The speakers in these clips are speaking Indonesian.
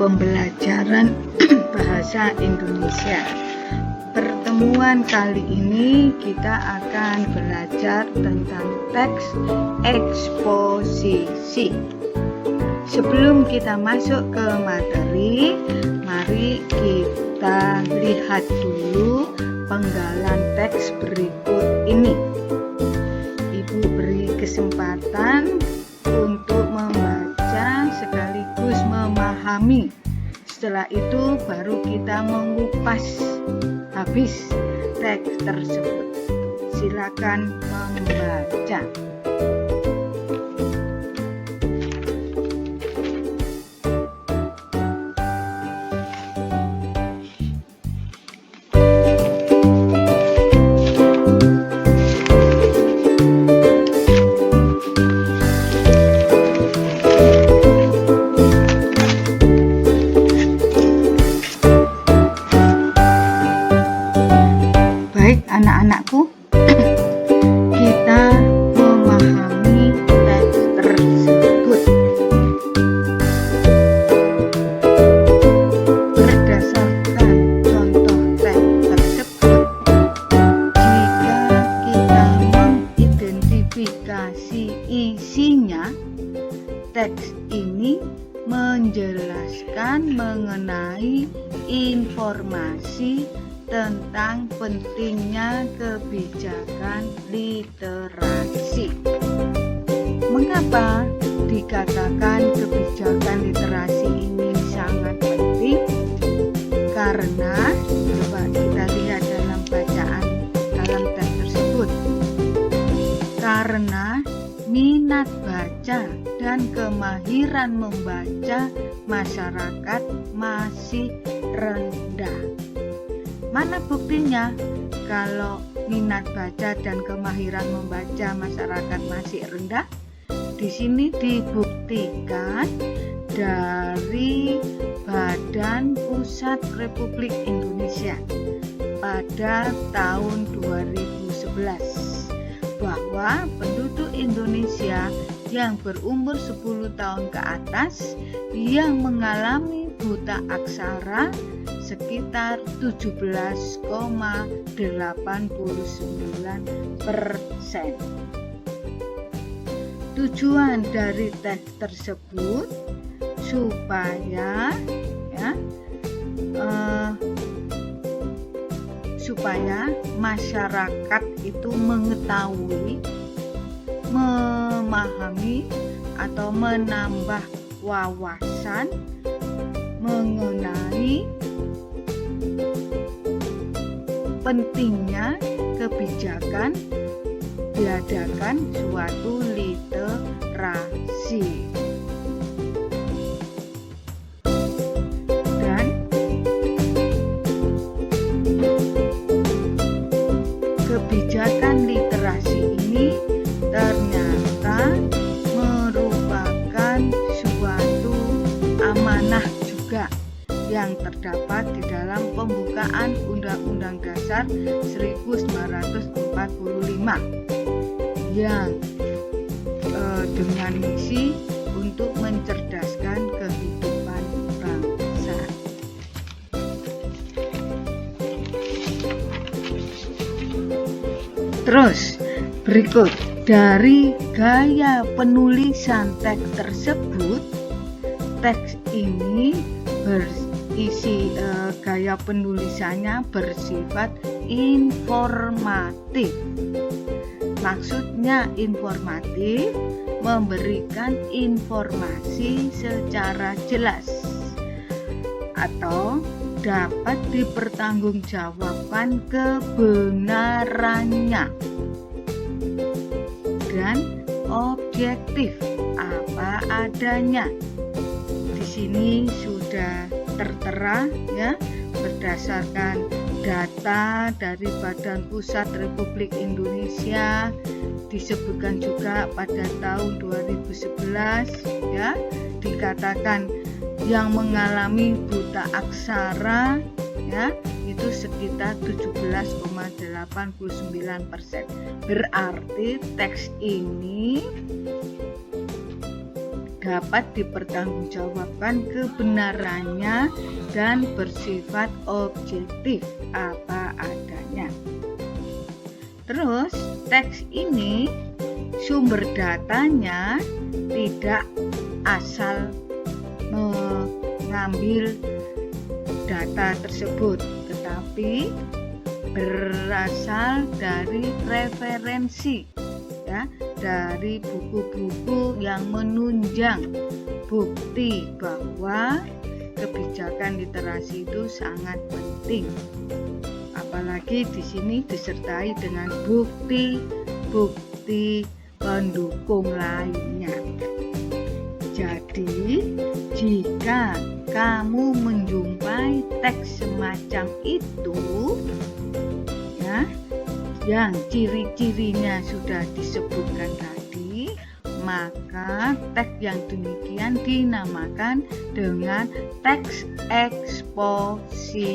pembelajaran bahasa Indonesia. Pertemuan kali ini kita akan belajar tentang teks eksposisi. Sebelum kita masuk ke materi, mari kita lihat dulu penggalan teks berikut ini. Ibu beri kesempatan untuk membaca sekaligus memahami. Setelah itu baru kita mengupas habis teks tersebut. Silakan membaca. Anak-anakku, kita memahami teks tersebut. Berdasarkan contoh teks tersebut, jika kita mengidentifikasi isinya, teks ini menjelaskan mengenai informasi tentang pentingnya kebijakan literasi. Mengapa dikatakan kebijakan literasi ini sangat penting? Karena coba kita lihat dalam bacaan dalam teks tersebut. Karena minat baca dan kemahiran membaca masyarakat masih rendah. Mana buktinya kalau minat baca dan kemahiran membaca masyarakat masih rendah? Di sini dibuktikan dari Badan Pusat Republik Indonesia pada tahun 2011 bahwa penduduk Indonesia yang berumur 10 tahun ke atas yang mengalami buta aksara sekitar 17,89%. Tujuan dari teks tersebut supaya masyarakat itu mengetahui, memahami atau menambah wawasan mengenai pentingnya kebijakan diadakan suatu literasi. Dan kebijakan literasi ini ternyata merupakan suatu amanah juga yang terdapat di dalam pembukaan Undang-Undang Dasar 1945 yang dengan misi untuk mencerdaskan kehidupan bangsa. Terus berikut dari gaya penulisan teks tersebut, teks ini gaya penulisannya bersifat informatif. Maksudnya informatif, memberikan informasi secara jelas atau dapat dipertanggungjawabkan kebenarannya dan objektif apa adanya. Di sini sudah tertera ya, berdasarkan data dari Badan Pusat Republik Indonesia, disebutkan juga pada tahun 2011 ya, dikatakan yang mengalami buta aksara ya itu sekitar 17,89%. Berarti teks ini dapat dipertanggungjawabkan kebenarannya dan bersifat objektif apa adanya. Terus teks ini sumber datanya tidak asal mengambil data tersebut, tetapi berasal dari referensi, ya, dari buku-buku yang menunjang bukti bahwa kebijakan literasi itu sangat penting. Apalagi di sini disertai dengan bukti-bukti pendukung lainnya. Jadi, jika kamu menjumpai teks semacam itu, ya, yang ciri-cirinya sudah disebutkan tadi, maka teks yang demikian dinamakan dengan teks eksposisi.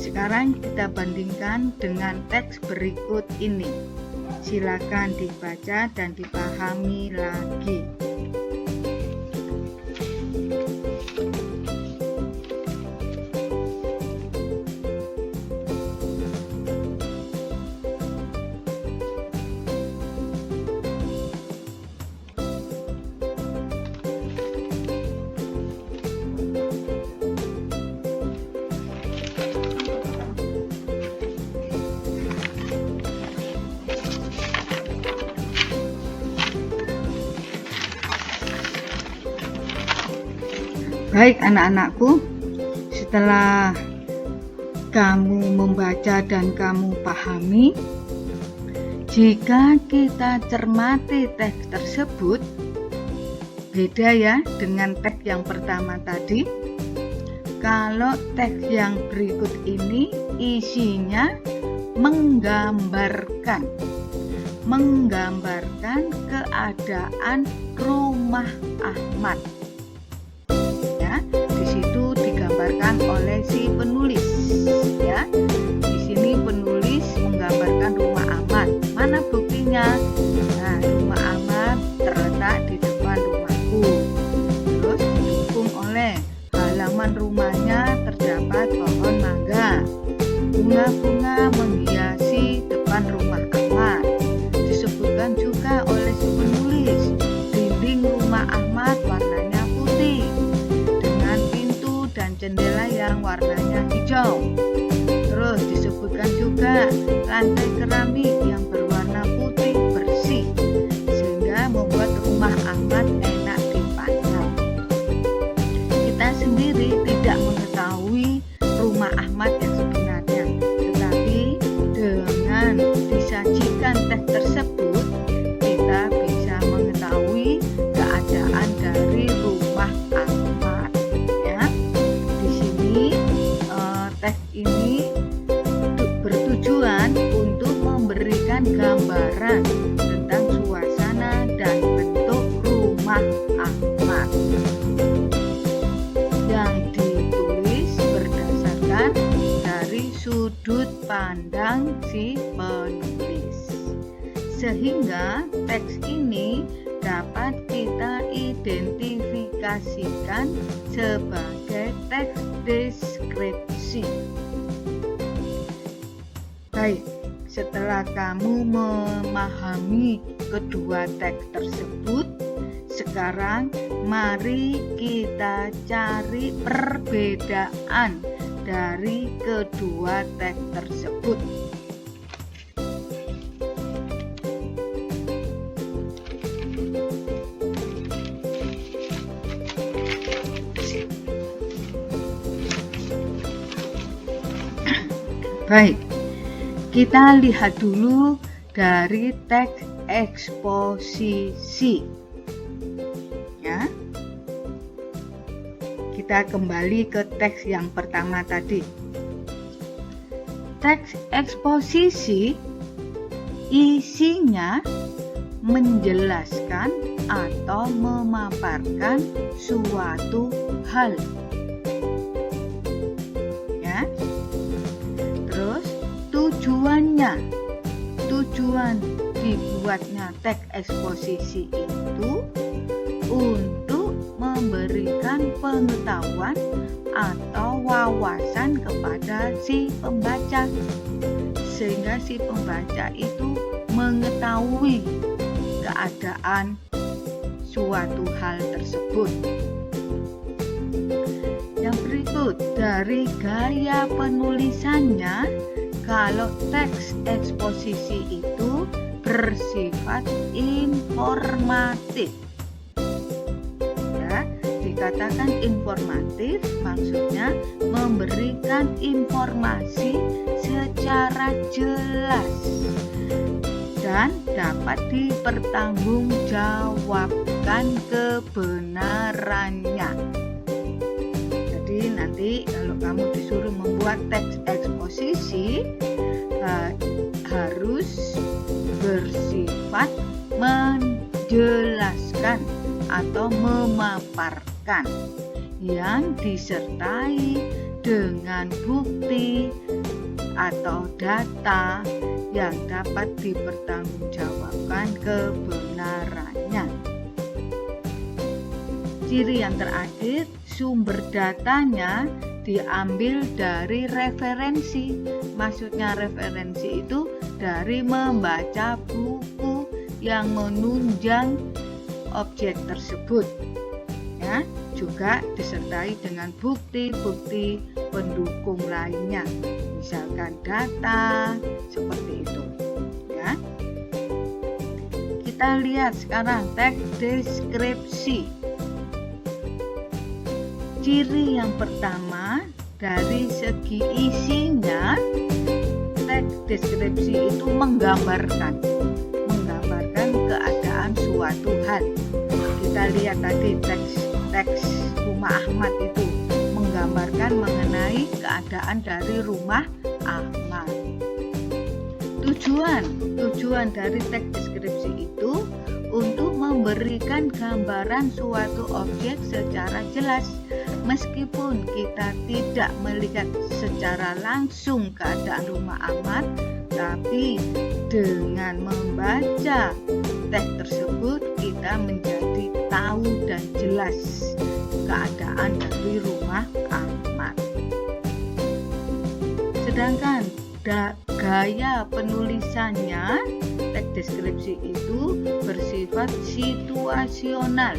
Sekarang kita bandingkan dengan teks berikut ini. Silakan dibaca dan dipahami lagi. Baik anak-anakku, setelah kamu membaca dan kamu pahami, jika kita cermati teks tersebut, beda ya dengan teks yang pertama tadi. Kalau teks yang berikut ini isinya menggambarkan keadaan rumah Ahmad. Di situ digambarkan oleh si penulis, ya. Di sini penulis menggambarkan rumah Ahmad. Mana buktinya? Nah, rumah Ahmad terletak di depan rumahku. Terus didukung oleh halaman rumahnya terdapat pohon mangga. Bunga-bunga menghiasi depan rumah Ahmad. Disebutkan juga oleh si penulis, dinding rumah Ahmad warnanya putih dengan pintu dan jendela yang warnanya hijau. Terus disebutkan juga lantai keramik yang berwarna putih bersih sehingga membuat rumah Ahmad enak dipandang. Kita sendiri tidak mengetahui rumah Ahmad yang sebenarnya, tetapi dengan disajikan teks tersebut kita bisa mengetahui keadaan dari rumah Ahmad, ya. Di sini teks ini bertujuan untuk memberikan gambaran tentang suasana dan bentuk rumah Ahmad yang ditulis berdasarkan dari sudut pandang si penulis, sehingga teks ini dapat kita identifikasikan sebagai teks deskripsi. Baik, setelah kamu memahami kedua teks tersebut, sekarang mari kita cari perbedaan dari kedua teks tersebut. Baik, kita lihat dulu dari teks eksposisi, ya. Kita kembali ke teks yang pertama tadi. Teks eksposisi isinya menjelaskan atau memaparkan suatu hal, ya. Terus tujuan dibuatnya teks eksposisi itu untuk memberikan pengetahuan atau wawasan kepada si pembaca, sehingga si pembaca itu mengetahui keadaan suatu hal tersebut. Yang berikut, dari gaya penulisannya, kalau teks eksposisi itu bersifat informatif. Ya, dikatakan informatif maksudnya memberikan informasi secara jelas dan dapat dipertanggungjawabkan kebenarannya. Jadi nanti kalau kamu disuruh membuat teks eksposisi harus bersifat menjelaskan atau memaparkan yang disertai dengan bukti atau data yang dapat dipertanggungjawabkan kebenarannya. Ciri yang terakhir, sumber datanya diambil dari referensi. Maksudnya referensi itu dari membaca buku yang menunjang objek tersebut. Ya, juga disertai dengan bukti-bukti pendukung lainnya, misalkan data seperti itu. Ya, kita lihat sekarang teks deskripsi. Ciri yang pertama, dari segi isinya, teks deskripsi itu menggambarkan keadaan suatu hal. Kita lihat tadi teks rumah Ahmad itu menggambarkan mengenai keadaan dari rumah Ahmad. Tujuan dari teks deskripsi itu untuk memberikan gambaran suatu objek secara jelas. Meskipun kita tidak melihat secara langsung keadaan rumah Ahmad, tapi dengan membaca teks tersebut kita menjadi tahu dan jelas keadaan dari rumah Ahmad. Sedangkan gaya penulisannya, teks deskripsi itu bersifat situasional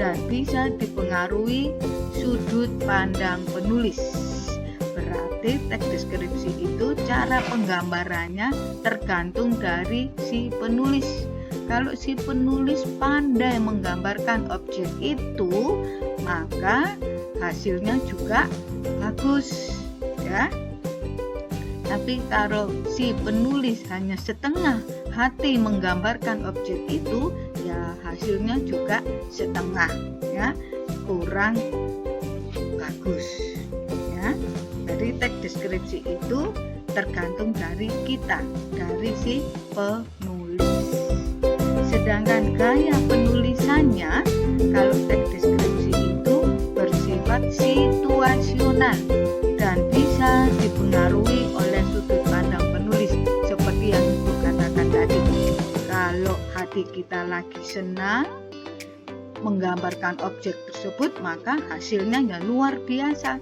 dan bisa dipengaruhi sudut pandang penulis. Berarti teks deskripsi itu cara penggambarannya tergantung dari si penulis. Kalau si penulis pandai menggambarkan objek itu, maka hasilnya juga bagus, ya. Tapi kalau si penulis hanya setengah hati menggambarkan objek itu, ya hasilnya juga setengah, ya, kurang bagus, ya. Jadi teks deskripsi itu tergantung dari kita, dari si penulis. Sedangkan gaya penulisannya, kalau teks deskripsi itu bersifat situasional dan bisa dipengaruhi oleh sudut pandang penulis, seperti yang Ibu katakan tadi. Kalau hati kita lagi senang menggambarkan objek tersebut, maka hasilnya ya luar biasa.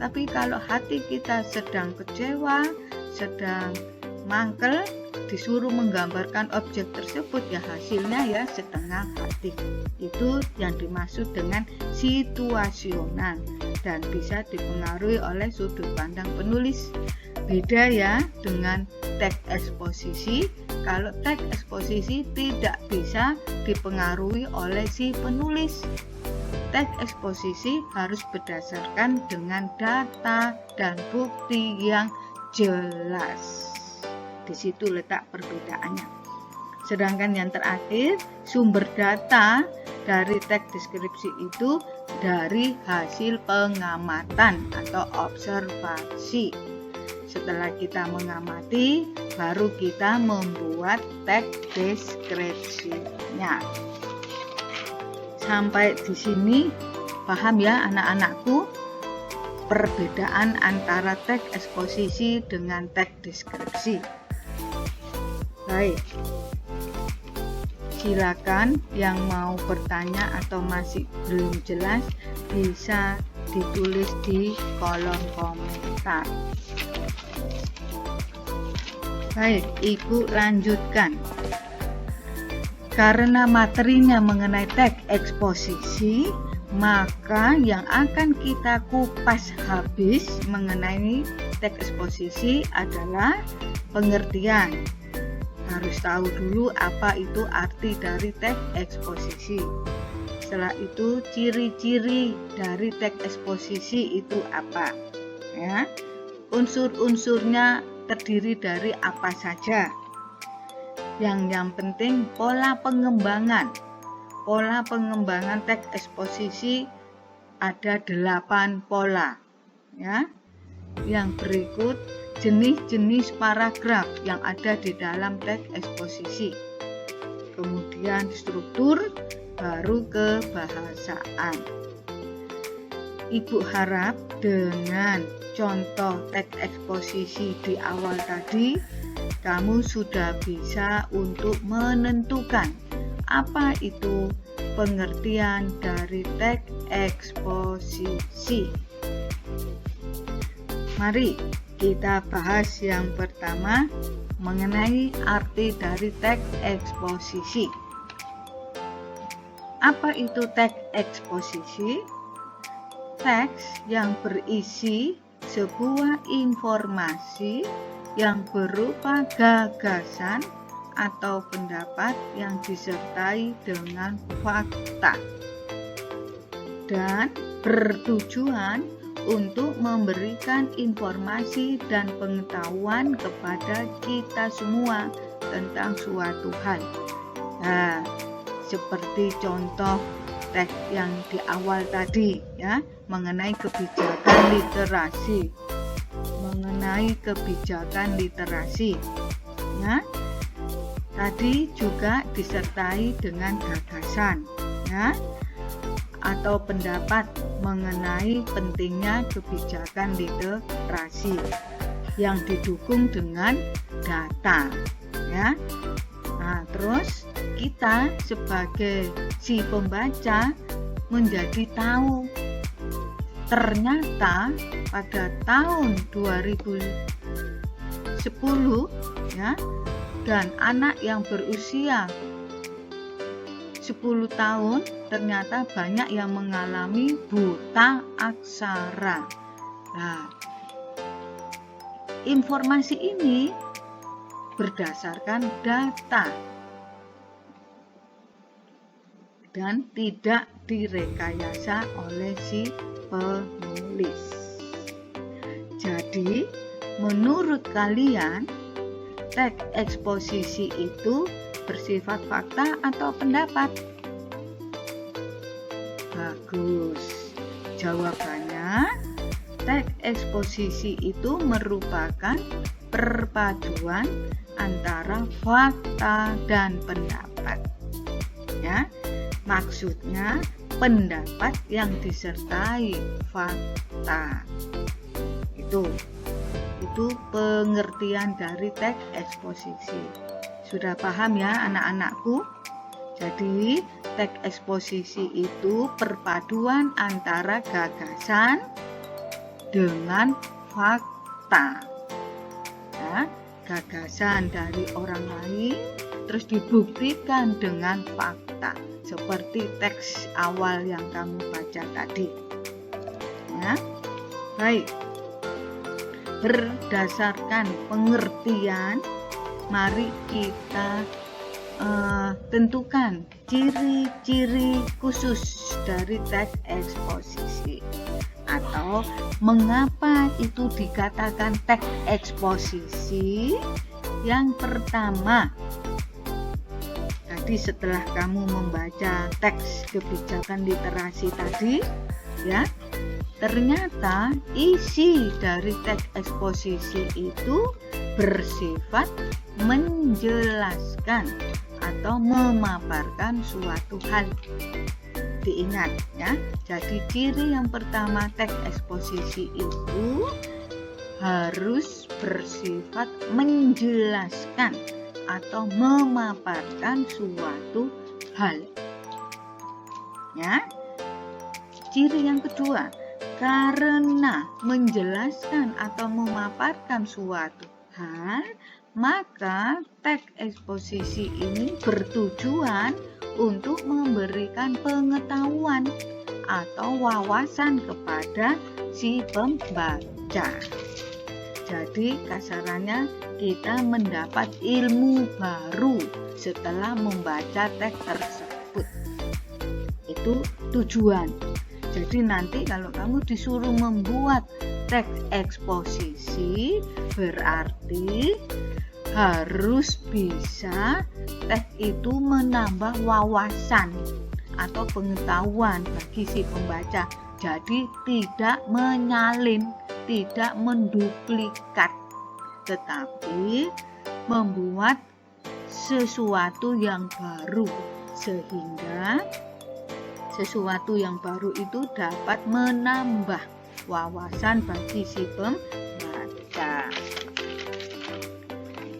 Tapi kalau hati kita sedang kecewa, sedang mangkel, disuruh menggambarkan objek tersebut, ya hasilnya ya setengah hati. Itu yang dimaksud dengan situasional dan bisa dipengaruhi oleh sudut pandang penulis. Beda ya dengan teks eksposisi. Kalau teks eksposisi tidak bisa dipengaruhi oleh si penulis. Teks eksposisi harus berdasarkan dengan data dan bukti yang jelas. Di situ letak perbedaannya. Sedangkan yang terakhir, sumber data dari teks deskripsi itu dari hasil pengamatan atau observasi. Setelah kita mengamati, baru kita membuat teks deskripsinya. Sampai di sini paham ya anak-anakku perbedaan antara teks eksposisi dengan teks deskripsi. Baik. silakan yang mau bertanya atau masih belum jelas bisa ditulis di kolom komentar. Baik, Ibu lanjutkan. Karena materinya mengenai teks eksposisi, maka yang akan kita kupas habis mengenai teks eksposisi adalah pengertian. Harus tahu dulu apa itu arti dari teks eksposisi. Setelah itu ciri-ciri dari teks eksposisi itu apa? Ya. Unsur-unsurnya terdiri dari apa saja? Yang penting pola pengembangan. Pola pengembangan teks eksposisi ada 8 pola. Ya. Yang berikut jenis-jenis paragraf yang ada di dalam teks eksposisi. Kemudian struktur, baru kebahasaan. Ibu harap dengan contoh teks eksposisi di awal tadi, kamu sudah bisa untuk menentukan apa itu pengertian dari teks eksposisi. Mari kita bahas yang pertama mengenai arti dari teks eksposisi. Apa itu teks eksposisi? Teks yang berisi sebuah informasi yang berupa gagasan atau pendapat yang disertai dengan fakta dan bertujuan untuk memberikan informasi dan pengetahuan kepada kita semua tentang suatu hal. Nah, seperti contoh teks yang di awal tadi, ya, mengenai kebijakan literasi. Ya. Tadi juga disertai dengan gagasan, ya, atau pendapat mengenai pentingnya kebijakan literasi yang didukung dengan data, ya. Nah, terus kita sebagai si pembaca menjadi tahu ternyata pada tahun 2010, ya, dan anak yang berusia 10 tahun ternyata banyak yang mengalami buta aksara. Nah, informasi ini berdasarkan data dan tidak direkayasa oleh si penulis. Jadi, menurut kalian, teks eksposisi itu bersifat fakta atau pendapat? Bagus. Jawabannya, teks eksposisi itu merupakan perpaduan antara fakta dan pendapat. Ya, maksudnya pendapat yang disertai fakta. Itu pengertian dari teks eksposisi. Sudah paham ya anak-anakku? Jadi teks eksposisi itu perpaduan antara gagasan dengan fakta. Ya, gagasan dari orang lain terus dibuktikan dengan fakta, seperti teks awal yang kamu baca tadi. Ya, baik. Berdasarkan pengertian, mari kita tentukan ciri-ciri khusus dari teks eksposisi, atau mengapa itu dikatakan teks eksposisi. Yang pertama, tadi setelah kamu membaca teks kebijakan literasi tadi, ya, ternyata isi dari teks eksposisi itu bersifat menjelaskan atau memaparkan suatu hal. Diingat ya. Jadi ciri yang pertama teks eksposisi itu harus bersifat menjelaskan atau memaparkan suatu hal. Ya. Ciri yang kedua, karena menjelaskan atau memaparkan suatu hal, maka teks eksposisi ini bertujuan untuk memberikan pengetahuan atau wawasan kepada si pembaca. Jadi kasarannya kita mendapat ilmu baru setelah membaca teks tersebut. Itu tujuan. Jadi nanti kalau kamu disuruh membuat teks eksposisi, berarti harus bisa teks itu menambah wawasan atau pengetahuan bagi si pembaca. Jadi tidak menyalin, tidak menduplikat, tetapi membuat sesuatu yang baru, sehingga sesuatu yang baru itu dapat menambah wawasan bagi si pembaca.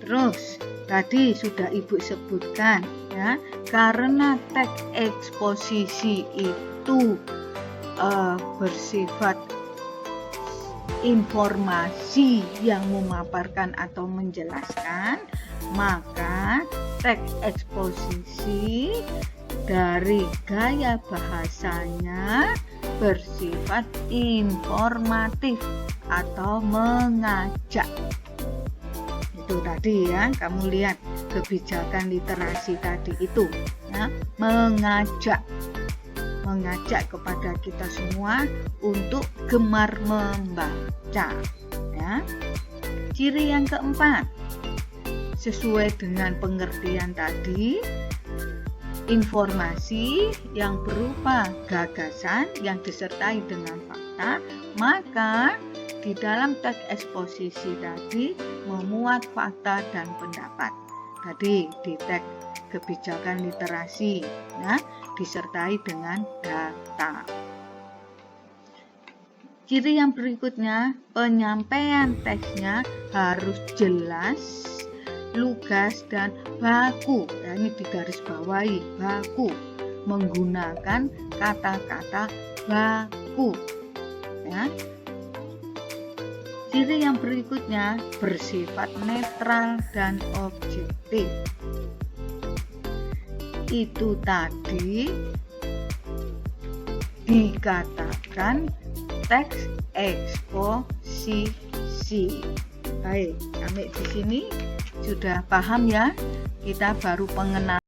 Terus tadi sudah Ibu sebutkan ya, karena teks eksposisi itu bersifat informasi yang memaparkan atau menjelaskan, maka teks eksposisi dari gaya bahasanya bersifat informatif atau mengajak. Itu tadi ya, kamu lihat kebijakan literasi tadi itu ya, mengajak kepada kita semua untuk gemar membaca ya. Ciri yang keempat, sesuai dengan pengertian tadi, informasi yang berupa gagasan yang disertai dengan fakta, maka di dalam teks eksposisi tadi memuat fakta dan pendapat. Tadi di teks kebijakan literasi ya, disertai dengan data. Ciri yang berikutnya, penyampaian teksnya harus jelas, lugas, dan baku. Ya, ini digarisbawahi, baku, menggunakan kata-kata baku ya. Ciri yang berikutnya bersifat netral dan objektif. Itu tadi dikatakan teks eksposisi. Baik, sampai di sini sudah paham ya? Kita baru pengenalan.